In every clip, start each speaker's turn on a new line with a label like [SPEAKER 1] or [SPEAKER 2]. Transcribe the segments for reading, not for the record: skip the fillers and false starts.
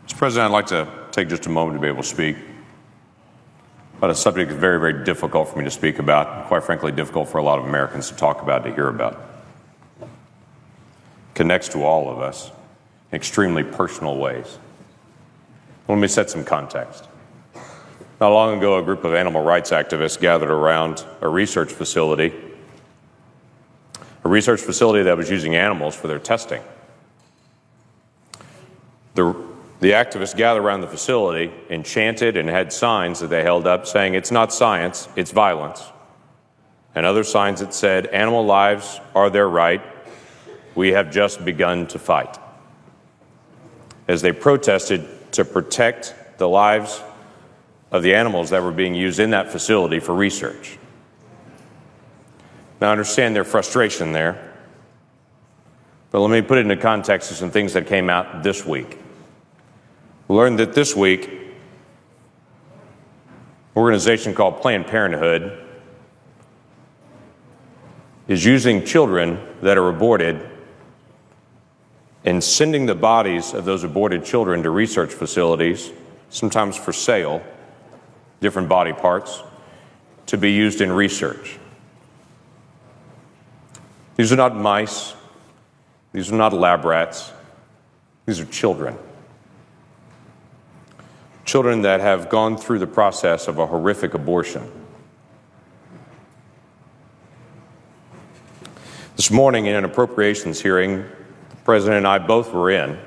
[SPEAKER 1] Mr. President, I'd like to take just a moment to be able to speak about a subject that's very, very difficult for me to speak about, and quite frankly, difficult for a lot of Americans to talk about, to hear about. It connects to all of us in extremely personal ways. Let me set some context. Not long ago, a group of animal rights activists gathered around a research facility that was using animals for their testing. The activists gathered around the facility and chanted and had signs that they held up saying, "It's not science, it's violence." And other signs that said, "Animal lives are their right. We have just begun to fight." As they protested to protect the lives of the animals that were being used in that facility for research. Now, I understand their frustration there, but let me put it into context of some things that came out this week. We learned that this week, an organization called Planned Parenthood is using children that are aborted and sending the bodies of those aborted children to research facilities, sometimes for sale, different body parts, to be used in research. These are not mice. These are not lab rats. These are children. Children that have gone through the process of a horrific abortion. This morning in an appropriations hearing, the President and I both were in,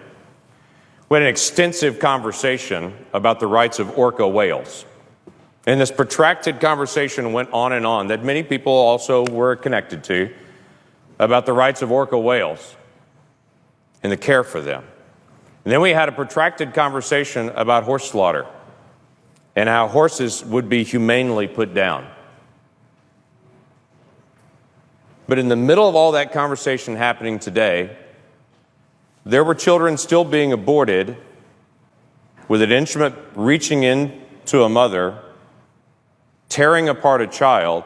[SPEAKER 1] we had an extensive conversation about the rights of orca whales. And this protracted conversation went on and on that many people also were connected to about the rights of orca whales and the care for them. And then we had a protracted conversation about horse slaughter and how horses would be humanely put down. But in the middle of all that conversation happening today, there were children still being aborted with an instrument reaching into a mother, tearing apart a child,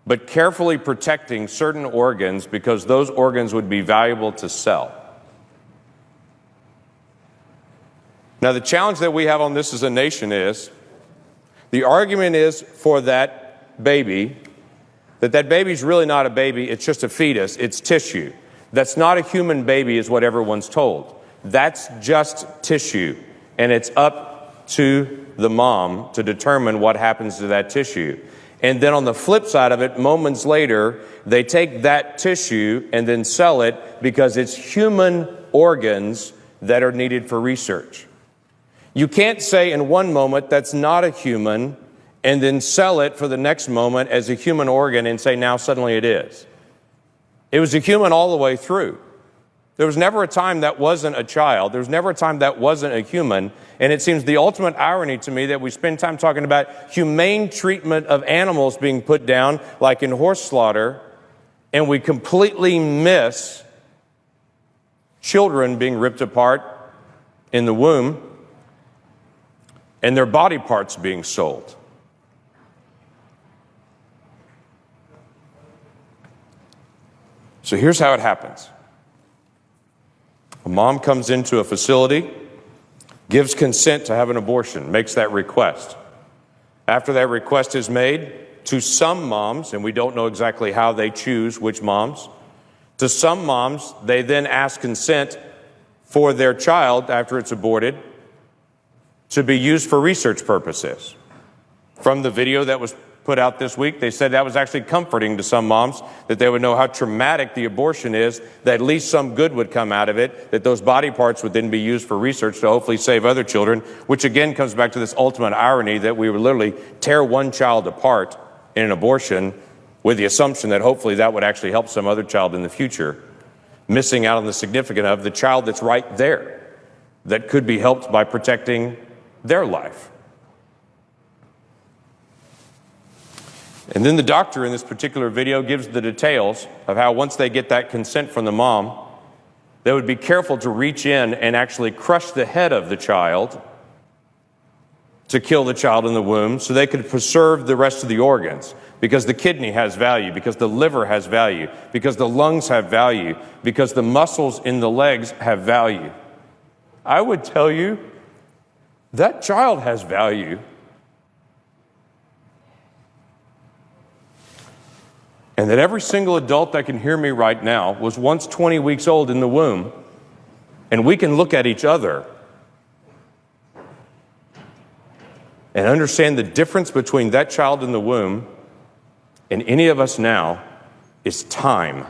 [SPEAKER 1] but carefully protecting certain organs because those organs would be valuable to sell. Now, the challenge that we have on this as a nation is, the argument is for that baby, that baby's really not a baby, it's just a fetus, it's tissue. That's not a human baby is what everyone's told. That's just tissue, and it's up to the mom to determine what happens to that tissue. And then on the flip side of it, moments later, they take that tissue and then sell it because it's human organs that are needed for research. You can't say in one moment that's not a human and then sell it for the next moment as a human organ and say now suddenly it is. It was a human all the way through. There was never a time that wasn't a child. There was never a time that wasn't a human. And it seems the ultimate irony to me that we spend time talking about humane treatment of animals being put down, like in horse slaughter, and we completely miss children being ripped apart in the womb and their body parts being sold. So here's how it happens. A mom comes into a facility, gives consent to have an abortion, makes that request. After that request is made, to some moms, and we don't know exactly how they choose which moms, to some moms, they then ask consent for their child after it's aborted to be used for research purposes. From the video that was put out this week, they said that was actually comforting to some moms, that they would know how traumatic the abortion is, that at least some good would come out of it, that those body parts would then be used for research to hopefully save other children, which again comes back to this ultimate irony that we would literally tear one child apart in an abortion with the assumption that hopefully that would actually help some other child in the future, missing out on the significance of the child that's right there that could be helped by protecting their life. And then the doctor in this particular video gives the details of how once they get that consent from the mom, they would be careful to reach in and actually crush the head of the child to kill the child in the womb so they could preserve the rest of the organs, because the kidney has value, because the liver has value, because the lungs have value, because the muscles in the legs have value. I would tell you that child has value. And that every single adult that can hear me right now was once 20 weeks old in the womb, and we can look at each other and understand the difference between that child in the womb and any of us now is time.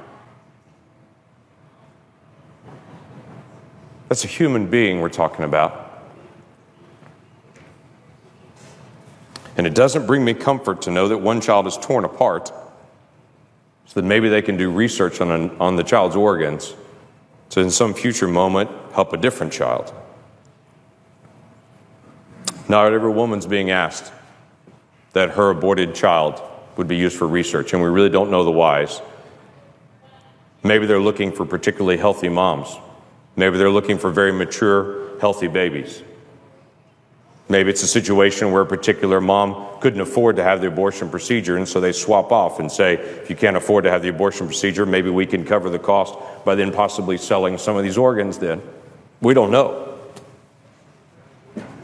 [SPEAKER 1] That's a human being we're talking about. And it doesn't bring me comfort to know that one child is torn apart, so that maybe they can do research on the child's organs to in some future moment help a different child. Not every woman's being asked that her aborted child would be used for research, and we really don't know the whys. Maybe they're looking for particularly healthy moms. Maybe they're looking for very mature, healthy babies. Maybe it's a situation where a particular mom couldn't afford to have the abortion procedure, and so they swap off and say, if you can't afford to have the abortion procedure, maybe we can cover the cost by then possibly selling some of these organs then. We don't know.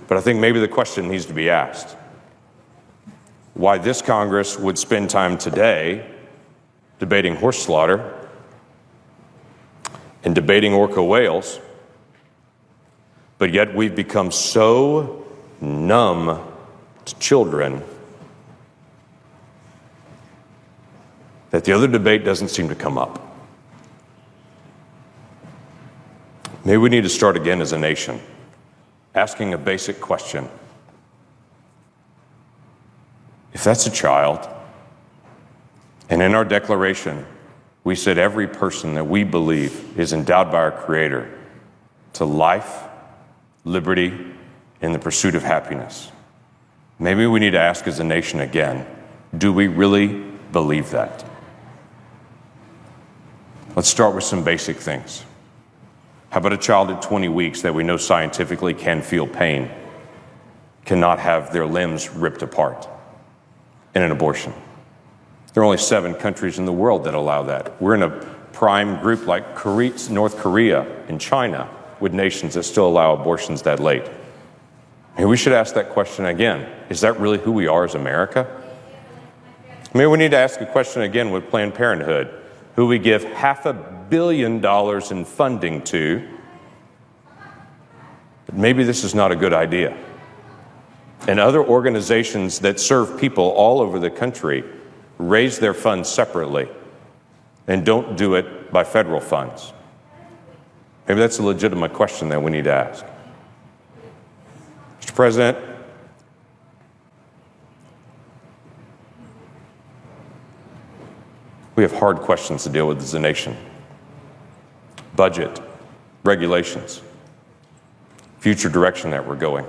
[SPEAKER 1] But I think maybe the question needs to be asked. Why this Congress would spend time today debating horse slaughter and debating orca whales, but yet we've become so numb to children that the other debate doesn't seem to come up. Maybe we need to start again as a nation, asking a basic question. If that's a child, and in our declaration, we said every person that we believe is endowed by our Creator to life, liberty, and the pursuit of happiness. Maybe we need to ask as a nation again, do we really believe that? Let's start with some basic things. How about a child at 20 weeks that we know scientifically can feel pain, cannot have their limbs ripped apart in an abortion? There are only 7 countries in the world that allow that. We're in a prime group like North Korea and China with nations that still allow abortions that late. Maybe we should ask that question again. Is that really who we are as America? Maybe we need to ask a question again with Planned Parenthood, who we give $500 million in funding to. But maybe this is not a good idea. And other organizations that serve people all over the country raise their funds separately and don't do it by federal funds. Maybe that's a legitimate question that we need to ask. Mr. President, we have hard questions to deal with as a nation. Budget, regulations, future direction that we're going.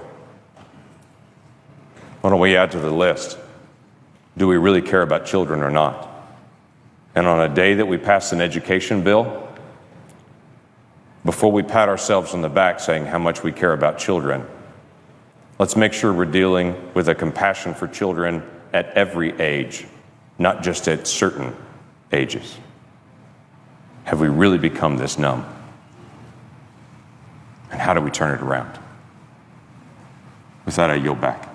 [SPEAKER 1] Why don't we add to the list? Do we really care about children or not? And on a day that we pass an education bill, before we pat ourselves on the back saying how much we care about children, let's make sure we're dealing with a compassion for children at every age, not just at certain ages. Have we really become this numb? And how do we turn it around? With that, I yield back.